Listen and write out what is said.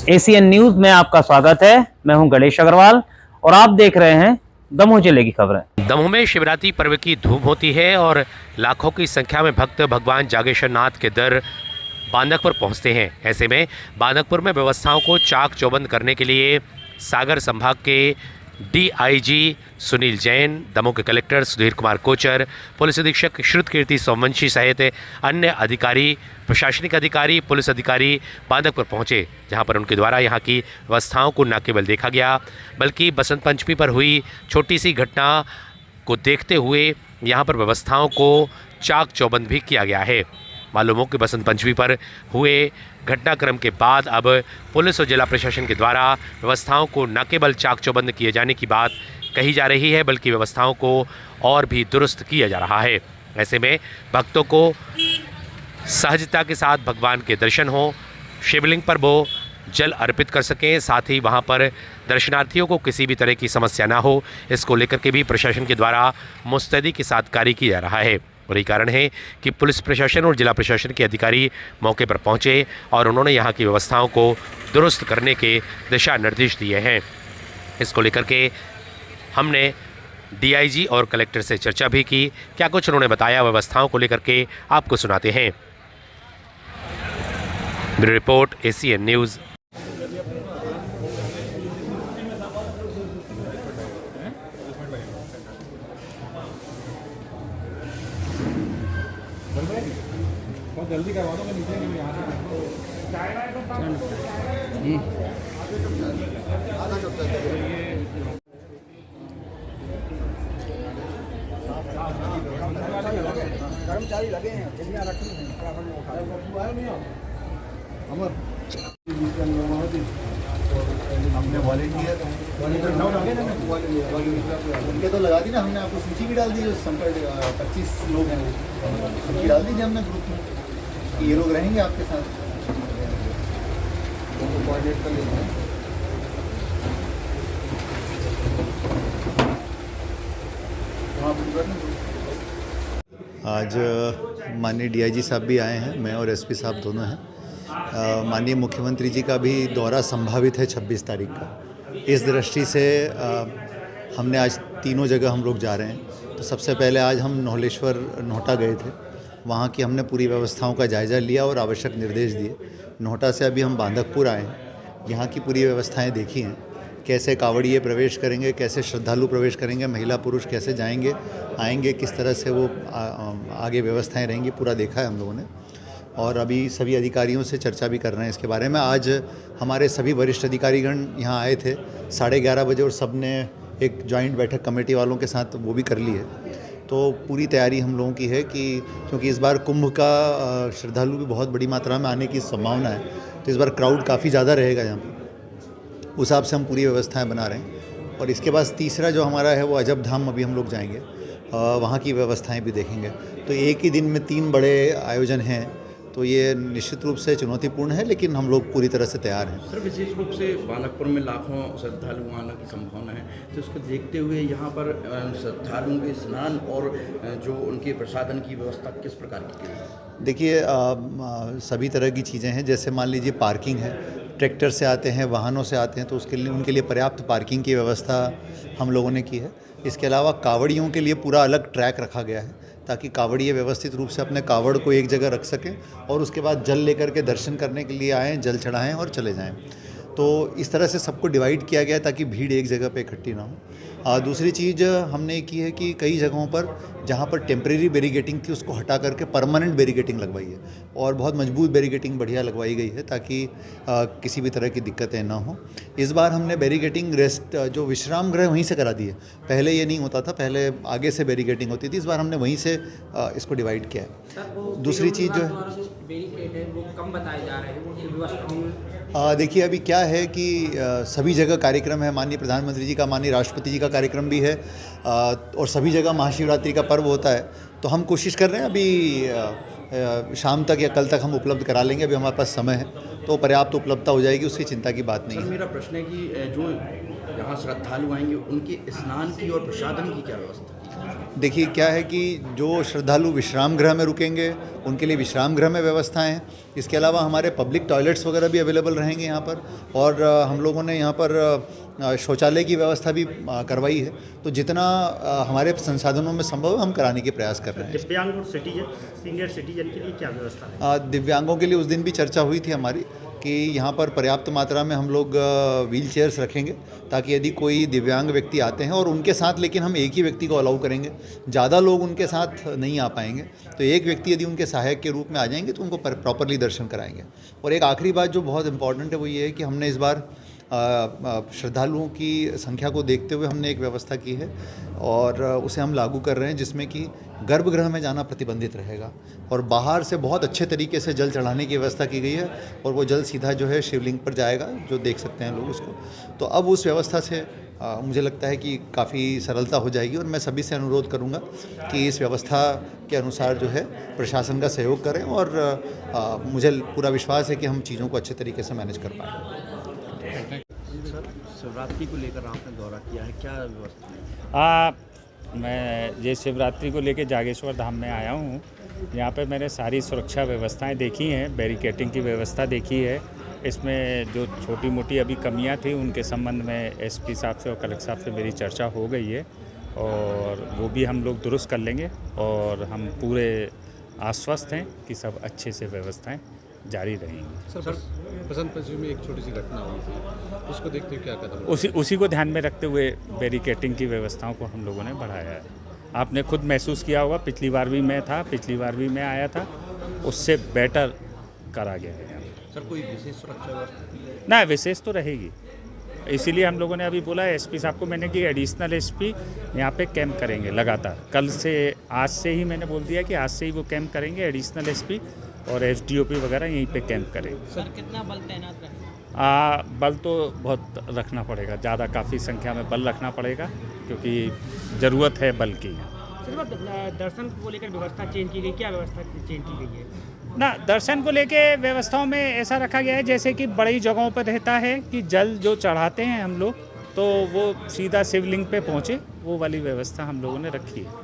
ACN news में आपका स्वागत है। मैं हूं गणेश अग्रवाल और आप देख रहे हैं दमोह जिले की खबरें। दमोह में शिवरात्रि पर्व की धूम होती है और लाखों की संख्या में भक्त भगवान जागेश्वर नाथ के दर बांदकपुर पहुंचते हैं। ऐसे में बांदकपुर में व्यवस्थाओं को चाक चौबंद करने के लिए सागर संभाग के डीआईजी सुनील जैन, दमोह के कलेक्टर सुधीर कुमार कोचर, पुलिस अधीक्षक श्रुत कीर्ति सोमवंशी सहित अन्य अधिकारी, प्रशासनिक अधिकारी, पुलिस अधिकारी बांदकपुर पहुंचे, जहां पर उनके द्वारा यहां की व्यवस्थाओं को न केवल देखा गया बल्कि बसंत पंचमी पर हुई छोटी सी घटना को देखते हुए यहां पर व्यवस्थाओं को चाक चौबंद भी किया गया है। मालूम हो कि बसंत पंचमी पर हुए घटनाक्रम के बाद अब पुलिस और जिला प्रशासन के द्वारा व्यवस्थाओं को न केवल चाक चौबंद किए जाने की बात कही जा रही है बल्कि व्यवस्थाओं को और भी दुरुस्त किया जा रहा है। ऐसे में भक्तों को सहजता के साथ भगवान के दर्शन हो, शिवलिंग पर वो जल अर्पित कर सकें, साथ ही वहां पर दर्शनार्थियों को किसी भी तरह की समस्या ना हो, इसको लेकर के भी प्रशासन के द्वारा मुस्तैदी के साथ कार्य किया जा रहा है। और यही कारण है कि पुलिस प्रशासन और जिला प्रशासन के अधिकारी मौके पर पहुंचे और उन्होंने यहां की व्यवस्थाओं को दुरुस्त करने के दिशा निर्देश दिए हैं। इसको लेकर के हमने डीआईजी और कलेक्टर से चर्चा भी की। क्या कुछ उन्होंने बताया व्यवस्थाओं को लेकर के आपको सुनाते हैं। Bureau report, ACN news. बहुत जल्दी करवा दो, नीचे नहीं यहाँ कर्मचारी लगे हैं, चिड़िया रखी हैं, अमर हमने वॉलेंटियर उनके तो लगा दी ना, हमने आपको सूची भी डाल दी, जो संपर्क 25 लोग हैं सूची डाल दीजिए हमने ग्रुप में कि ये लोग रहेंगे आपके साथ, उनको कोऑर्डिनेट कर लेते हैं। आज माननीय डीआईजी साहब भी आए हैं, मैं और एसपी साहब दोनों हैं। माननीय मुख्यमंत्री जी का भी दौरा संभावित है 26 तारीख का। इस दृष्टि से हमने आज तीनों जगह हम लोग जा रहे हैं। तो सबसे पहले आज हम नोहलेश्वर नोहटा गए थे, वहाँ की हमने पूरी व्यवस्थाओं का जायज़ा लिया और आवश्यक निर्देश दिए। नोहटा से अभी हम बांदकपुर आए हैं, यहाँ की पूरी व्यवस्थाएं देखी हैं, कैसे कावड़िए प्रवेश करेंगे, कैसे श्रद्धालु प्रवेश करेंगे, महिला पुरुष कैसे जाएंगे आएंगे, किस तरह से वो आगे व्यवस्थाएं रहेंगी, पूरा देखा है हम लोगों ने। और अभी सभी अधिकारियों से चर्चा भी कर रहे हैं इसके बारे में। आज हमारे सभी वरिष्ठ अधिकारीगण यहाँ आए थे 11:30 बजे और सब ने एक जॉइंट बैठक कमेटी वालों के साथ वो भी कर ली है। तो पूरी तैयारी हम लोगों की है कि क्योंकि इस बार कुंभ का श्रद्धालु भी बहुत बड़ी मात्रा में आने की संभावना है, तो इस बार क्राउड काफ़ी ज़्यादा रहेगा यहाँ पर। उस हिसाब से हम पूरी व्यवस्थाएं बना रहे हैं। और इसके बाद तीसरा जो हमारा है वो अजब धाम अभी हम लोग जाएंगे, वहाँ की व्यवस्थाएं भी देखेंगे। तो एक ही दिन में 3 बड़े आयोजन हैं, तो ये निश्चित रूप से चुनौतीपूर्ण है, लेकिन हम लोग पूरी तरह से तैयार हैं। सर, विशेष रूप से बांदकपुर में लाखों श्रद्धालु आने की संभावना है, तो इसको देखते हुए यहाँ पर श्रद्धालुओं के स्नान और जो उनके प्रसादन की व्यवस्था किस प्रकार की है? देखिए, सभी तरह की चीज़ें हैं। जैसे मान लीजिए पार्किंग है, ट्रैक्टर से आते हैं, वाहनों से आते हैं, तो उसके लिए उनके लिए पर्याप्त पार्किंग की व्यवस्था हम लोगों ने की है। इसके अलावा कावड़ियों के लिए पूरा अलग ट्रैक रखा गया है ताकि कावड़िए व्यवस्थित रूप से अपने कावड़ को एक जगह रख सकें और उसके बाद जल लेकर के दर्शन करने के लिए आएँ, जल चढ़ाएँ और चले जाएँ। तो इस तरह से सबको डिवाइड किया गया है ताकि भीड़ एक जगह पे इकट्ठी ना हो। दूसरी चीज़ हमने की है कि कई जगहों पर जहाँ पर टेम्परेरी बैरिकेडिंग थी उसको हटा करके परमानेंट बैरिकेडिंग लगवाई है और बहुत मजबूत बैरिकेडिंग बढ़िया लगवाई गई है ताकि किसी भी तरह की दिक्कतें ना हो। इस बार हमने बैरिकेडिंग रेस्ट जो विश्राम गृह वहीं से करा दी है। पहले ये नहीं होता था, पहले आगे से बैरिकेडिंग होती थी, इस बार हमने वहीं से इसको डिवाइड किया है। दूसरी चीज़ जो है वो कम बताए जा रहे हैं। देखिए, अभी क्या है कि सभी जगह कार्यक्रम है, माननीय प्रधानमंत्री जी का, माननीय राष्ट्रपति जी का कार्यक्रम भी है और सभी जगह महाशिवरात्रि का पर्व होता है। तो हम कोशिश कर रहे हैं अभी शाम तक या कल तक हम उपलब्ध करा लेंगे। अभी हमारे पास समय है तो पर्याप्त उपलब्धता हो जाएगी, उसकी चिंता की बात नहीं है। मेरा प्रश्न है कि जो यहाँ श्रद्धालु आएंगे उनके स्नान की और प्रसादन की क्या व्यवस्था है? देखिए क्या है कि जो श्रद्धालु विश्राम गृह में रुकेंगे उनके लिए विश्राम गृह में व्यवस्थाएं हैं। इसके अलावा हमारे पब्लिक टॉयलेट्स वगैरह भी अवेलेबल रहेंगे यहाँ पर, और हम लोगों ने यहाँ पर शौचालय की व्यवस्था भी करवाई है। तो जितना हमारे संसाधनों में संभव है हम कराने के प्रयास कर रहे हैं। दिव्यांग और सिटीजन, सीनियर सिटीजन के लिए क्या व्यवस्था है? दिव्यांगों के लिए उस दिन भी चर्चा हुई थी हमारी कि यहाँ पर पर्याप्त मात्रा में हम लोग व्हील चेयर्स रखेंगे, ताकि यदि कोई दिव्यांग व्यक्ति आते हैं और उनके साथ, लेकिन हम एक ही व्यक्ति को अलाउ करेंगे, ज़्यादा लोग उनके साथ नहीं आ पाएंगे, तो एक व्यक्ति यदि उनके सहायक के रूप में आ जाएंगे तो उनको प्रॉपरली दर्शन कराएंगे। और एक आखिरी बात जो बहुत इंपॉर्टेंट है वो ये है कि हमने इस बार श्रद्धालुओं की संख्या को देखते हुए हमने एक व्यवस्था की है और उसे हम लागू कर रहे हैं, जिसमें कि गर्भगृह में जाना प्रतिबंधित रहेगा और बाहर से बहुत अच्छे तरीके से जल चढ़ाने की व्यवस्था की गई है, और वो जल सीधा जो है शिवलिंग पर जाएगा, जो देख सकते हैं लोग उसको। तो अब उस व्यवस्था से मुझे लगता है कि काफ़ी सरलता हो जाएगी, और मैं सभी से अनुरोध करूंगा कि इस व्यवस्था के अनुसार जो है प्रशासन का सहयोग करें, और मुझे पूरा विश्वास है कि हम चीज़ों को अच्छे तरीके से मैनेज कर पाएंगे। सर, शिवरात्रि को लेकर आपने दौरा किया है, क्या व्यवस्था है? मैं ये शिवरात्रि को लेकर जागेश्वर धाम में आया हूँ। यहाँ पे मैंने सारी सुरक्षा व्यवस्थाएं देखी हैं, बैरिकेटिंग की व्यवस्था देखी है। इसमें जो छोटी मोटी अभी कमियां थी उनके संबंध में एसपी साहब से और कलेक्टर साहब से मेरी चर्चा हो गई है, और वो भी हम लोग दुरुस्त कर लेंगे, और हम पूरे आश्वस्त हैं कि सब अच्छे से व्यवस्थाएं जारी रहेंगी। सर बसंत पंचमी में एक छोटी सी घटना हुई थी, उसको देखते हुए क्या कदम? उसी को ध्यान में रखते हुए बैरिकेटिंग की व्यवस्थाओं को हम लोगों ने बढ़ाया है। आपने खुद महसूस किया होगा, पिछली बार भी मैं आया था, उससे बेटर करा गया है। सर, कोई विशेष सुरक्षा व्यवस्था? ना, विशेष तो रहेगी, इसीलिए हम लोगों ने अभी बोला एसपी साहब को मैंने कि एडिशनल एसपी यहाँ पे कैंप करेंगे लगातार। कल से, आज से ही मैंने बोल दिया कि आज से ही वो कैंप करेंगे, एडिशनल एसपी और एसडीओपी वगैरह यहीं पे कैंप करेंगे। सर कितना बल तैनात रहेगा? बल तो बहुत रखना पड़ेगा, ज़्यादा काफ़ी संख्या में बल रखना पड़ेगा, क्योंकि ज़रूरत है बल की। दर्शन को लेकर व्यवस्था चेंज की गई, क्या व्यवस्था चेंज की गई है? ना, दर्शन को लेके व्यवस्थाओं में ऐसा रखा गया है जैसे कि बड़ी जगहों पर रहता है कि जल जो चढ़ाते हैं हम लोग, तो वो सीधा शिवलिंग पे पहुँचे, वो वाली व्यवस्था हम लोगों ने रखी है।